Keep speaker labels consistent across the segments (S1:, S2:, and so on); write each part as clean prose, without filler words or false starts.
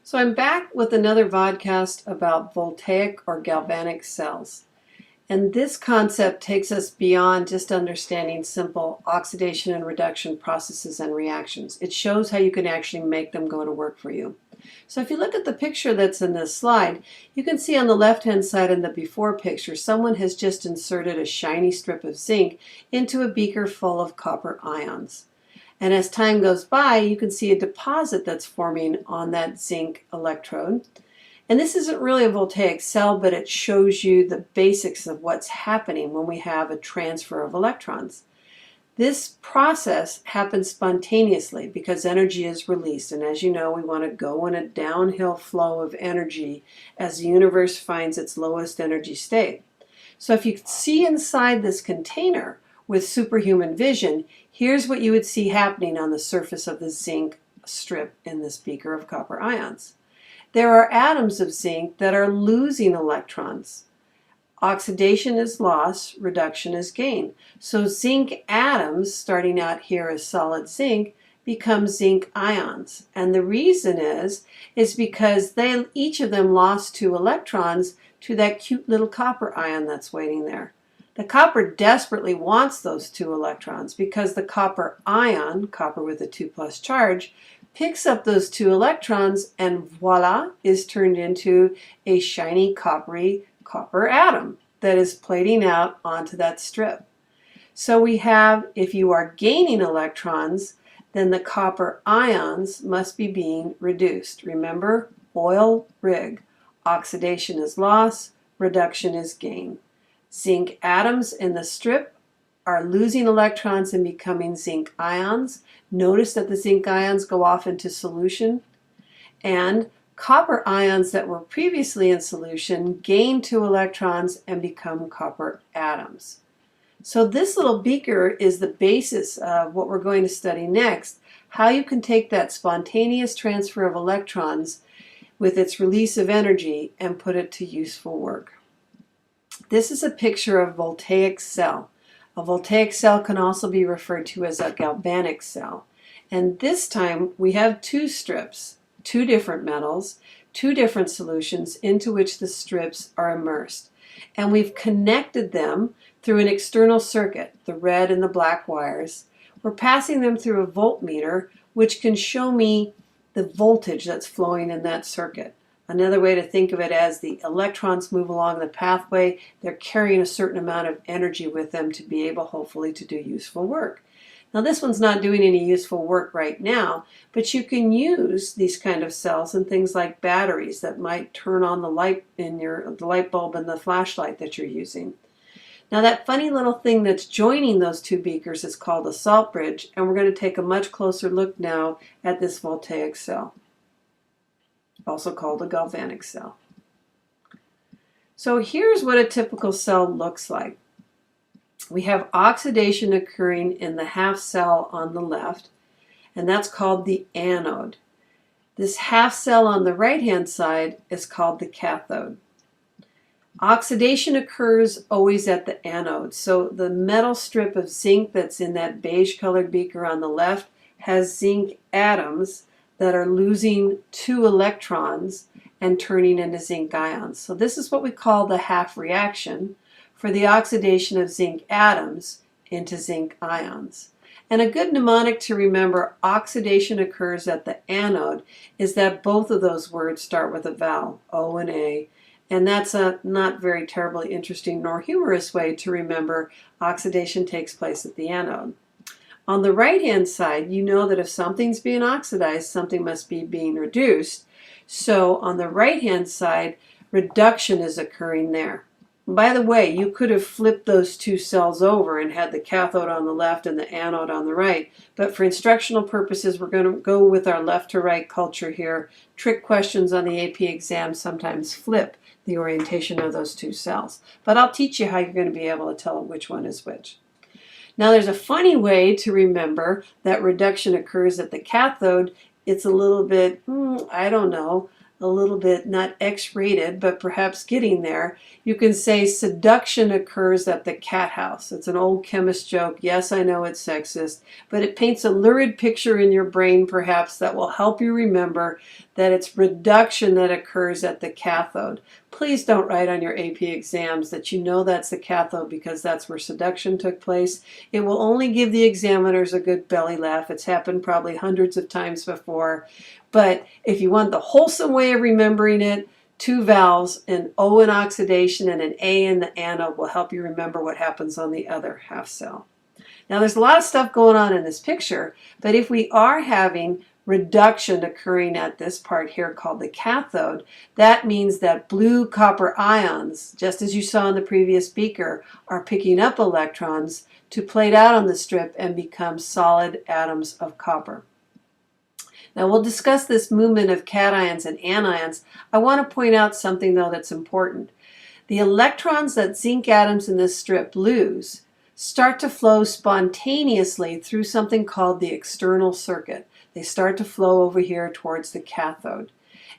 S1: So I'm back with another vodcast about voltaic or galvanic cells. And this concept takes us beyond just understanding simple oxidation and reduction processes and reactions. It shows how you can actually make them go to work for you. So if you look at the picture that's in this slide, you can see on the left-hand side in the before picture, someone has just inserted a shiny strip of zinc into a beaker full of copper ions. And as time goes by, you can see a deposit that's forming on that zinc electrode. And this isn't really a voltaic cell, but it shows you the basics of what's happening when we have a transfer of electrons. This process happens spontaneously because energy is released. And as you know, we want to go in a downhill flow of energy as the universe finds its lowest energy state. So if you see inside this container with superhuman vision, here's what you would see happening on the surface of the zinc strip in this beaker of copper ions. There are atoms of zinc that are losing electrons. Oxidation is loss, reduction is gain. So zinc atoms, starting out here as solid zinc, become zinc ions. And the reason is because each of them lost 2 electrons to that cute little copper ion that's waiting there. The copper desperately wants those 2 electrons because the copper ion, copper with a 2+ charge, picks up those 2 electrons and voila, is turned into a shiny coppery copper atom that is plating out onto that strip. So we have, if you are gaining electrons, then the copper ions must be being reduced. Remember, oil rig. Oxidation is loss, reduction is gain. Zinc atoms in the strip are losing electrons and becoming zinc ions. Notice that the zinc ions go off into solution. And copper ions that were previously in solution gain 2 electrons and become copper atoms. So this little beaker is the basis of what we're going to study next, how you can take that spontaneous transfer of electrons with its release of energy and put it to useful work. This is a picture of a voltaic cell. A voltaic cell can also be referred to as a galvanic cell. And this time we have 2 strips, 2 different metals, 2 different solutions into which the strips are immersed. And we've connected them through an external circuit, the red and the black wires. We're passing them through a voltmeter, which can show me the voltage that's flowing in that circuit. Another way to think of it as the electrons move along the pathway, they're carrying a certain amount of energy with them to be able, hopefully, to do useful work. Now this one's not doing any useful work right now, but you can use these kind of cells in things like batteries that might turn on the light in the light bulb and the flashlight that you're using. Now that funny little thing that's joining those 2 beakers is called a salt bridge, and we're going to take a much closer look now at this voltaic cell, also called a galvanic cell. So here's what a typical cell looks like. We have oxidation occurring in the half cell on the left, and that's called the anode. This half cell on the right-hand side is called the cathode. Oxidation occurs always at the anode. So the metal strip of zinc that's in that beige-colored beaker on the left has zinc atoms that are losing 2 electrons and turning into zinc ions. So this is what we call the half reaction for the oxidation of zinc atoms into zinc ions. And a good mnemonic to remember oxidation occurs at the anode is that both of those words start with a vowel, O and A. And that's a not very terribly interesting nor humorous way to remember oxidation takes place at the anode. On the right-hand side, you know that if something's being oxidized, something must be being reduced. So on the right-hand side, reduction is occurring there. By the way, you could have flipped those 2 cells over and had the cathode on the left and the anode on the right. But for instructional purposes, we're going to go with our left to right culture here. Trick questions on the AP exam sometimes flip the orientation of those 2 cells. But I'll teach you how you're going to be able to tell which one is which. Now there's a funny way to remember that reduction occurs at the cathode. It's a little bit, I don't know, a little bit, not X-rated, but perhaps getting there, you can say seduction occurs at the cat house. It's an old chemist joke. Yes, I know it's sexist, but it paints a lurid picture in your brain perhaps that will help you remember that it's reduction that occurs at the cathode. Please don't write on your AP exams that you know that's the cathode because that's where seduction took place. It will only give the examiners a good belly laugh. It's happened probably hundreds of times before. But if you want the wholesome way of remembering it, 2 valves, an O in oxidation and an A in the anode will help you remember what happens on the other half cell. Now there's a lot of stuff going on in this picture, but if we are having reduction occurring at this part here called the cathode, that means that blue copper ions, just as you saw in the previous beaker, are picking up electrons to plate out on the strip and become solid atoms of copper. Now we'll discuss this movement of cations and anions. I want to point out something though that's important. The electrons that zinc atoms in this strip lose start to flow spontaneously through something called the external circuit. They start to flow over here towards the cathode.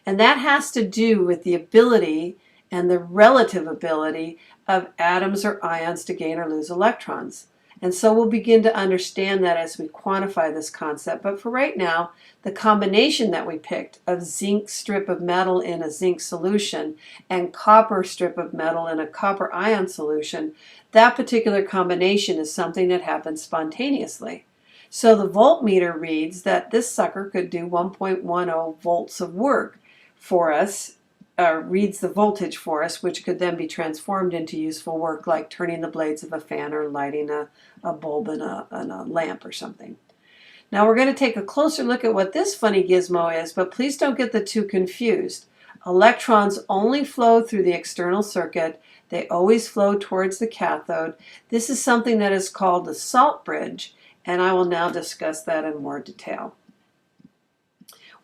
S1: And that has to do with the ability and the relative ability of atoms or ions to gain or lose electrons. And so we'll begin to understand that as we quantify this concept. But for right now, the combination that we picked of zinc strip of metal in a zinc solution and copper strip of metal in a copper ion solution, that particular combination is something that happens spontaneously. So the voltmeter reads that this sucker could do 1.10 volts of work for us, reads the voltage for us, which could then be transformed into useful work like turning the blades of a fan or lighting a bulb in a lamp or something. Now we're going to take a closer look at what this funny gizmo is, but please don't get the two confused. Electrons only flow through the external circuit. They always flow towards the cathode. This is something that is called the salt bridge, and I will now discuss that in more detail.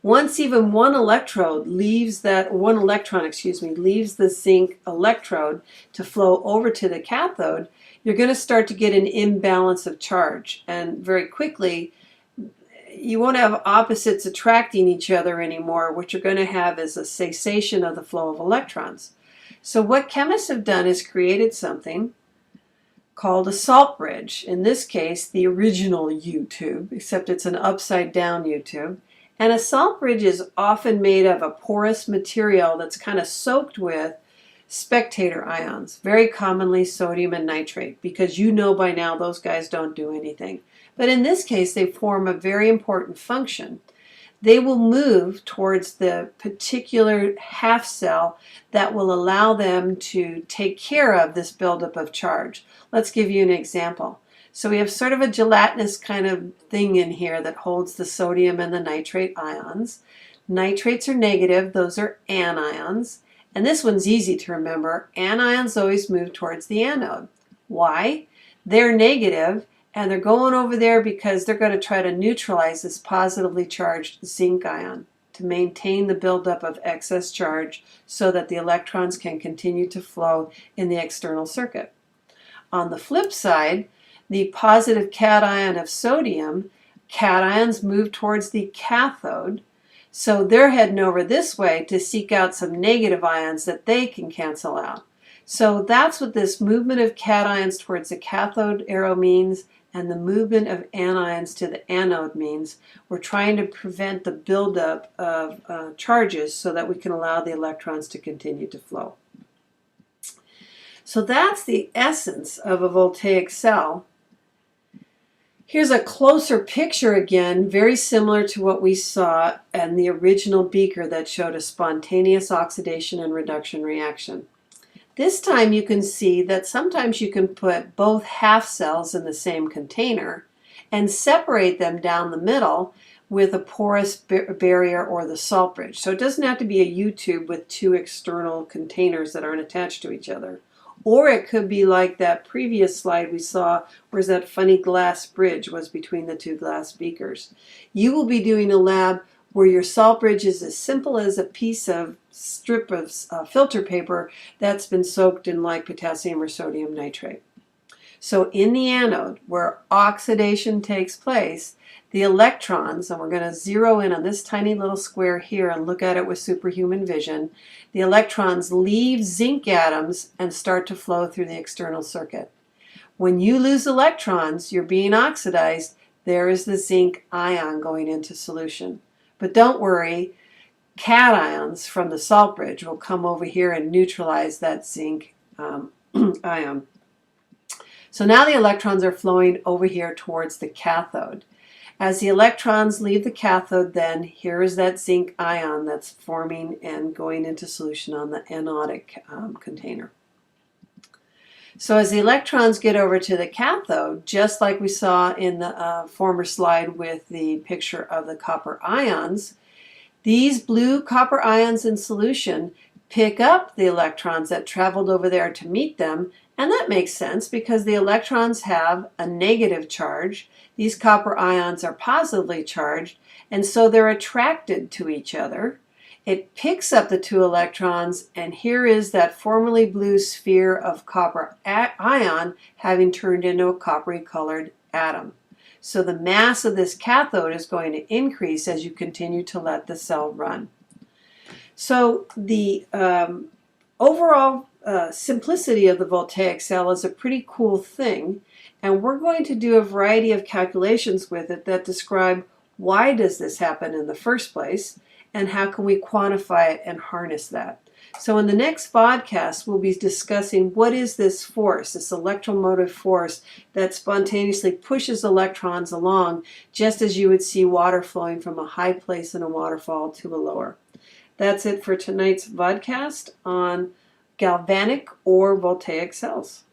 S1: Once even one electron leaves the zinc electrode to flow over to the cathode, you're going to start to get an imbalance of charge. And very quickly, you won't have opposites attracting each other anymore. What you're going to have is a cessation of the flow of electrons. So what chemists have done is created something called a salt bridge. In this case, the original U-tube, except it's an upside down U-tube. And a salt bridge is often made of a porous material that's kind of soaked with spectator ions, very commonly sodium and nitrate, because you know by now those guys don't do anything. But in this case, they form a very important function. They will move towards the particular half cell that will allow them to take care of this buildup of charge. Let's give you an example. So we have sort of a gelatinous kind of thing in here that holds the sodium and the nitrate ions. Nitrates are negative, those are anions. And this one's easy to remember. Anions always move towards the anode. Why? They're negative and they're going over there because they're going to try to neutralize this positively charged zinc ion to maintain the buildup of excess charge so that the electrons can continue to flow in the external circuit. On the flip side, the positive cation of sodium, cations move towards the cathode, so they're heading over this way to seek out some negative ions that they can cancel out. So that's what this movement of cations towards the cathode arrow means, and the movement of anions to the anode means. We're trying to prevent the buildup of charges so that we can allow the electrons to continue to flow. So that's the essence of a voltaic cell. Here's a closer picture again, very similar to what we saw in the original beaker that showed a spontaneous oxidation and reduction reaction. This time you can see that sometimes you can put both half cells in the same container and separate them down the middle with a porous barrier or the salt bridge. So it doesn't have to be a U-tube with two external containers that aren't attached to each other. Or it could be like that previous slide we saw where that funny glass bridge was between the two glass beakers. You will be doing a lab where your salt bridge is as simple as a piece of strip of filter paper that's been soaked in like potassium or sodium nitrate. So in the anode where oxidation takes place, The electrons, and we're going to zero in on this tiny little square here and look at it with superhuman vision. The electrons leave zinc atoms and start to flow through the external circuit. When you lose electrons, you're being oxidized. There is the zinc ion going into solution. But don't worry, cations from the salt bridge will come over here and neutralize that zinc ion. So now the electrons are flowing over here towards the cathode. As the electrons leave the cathode, then here is that zinc ion that's forming and going into solution on the anodic container. So as the electrons get over to the cathode, just like we saw in the former slide with the picture of the copper ions, these blue copper ions in solution pick up the electrons that traveled over there to meet them, and that makes sense because the electrons have a negative charge. These copper ions are positively charged, and so they're attracted to each other. It picks up the two electrons, and here is that formerly blue sphere of copper ion having turned into a coppery colored atom. So the mass of this cathode is going to increase as you continue to let the cell run. So the overall simplicity of the Voltaic cell is a pretty cool thing, and we're going to do a variety of calculations with it that describe why does this happen in the first place, and how can we quantify it and harness that. So in the next podcast, we'll be discussing what is this force, this electromotive force that spontaneously pushes electrons along, just as you would see water flowing from a high place in a waterfall to a lower. That's it for tonight's vodcast on galvanic or voltaic cells.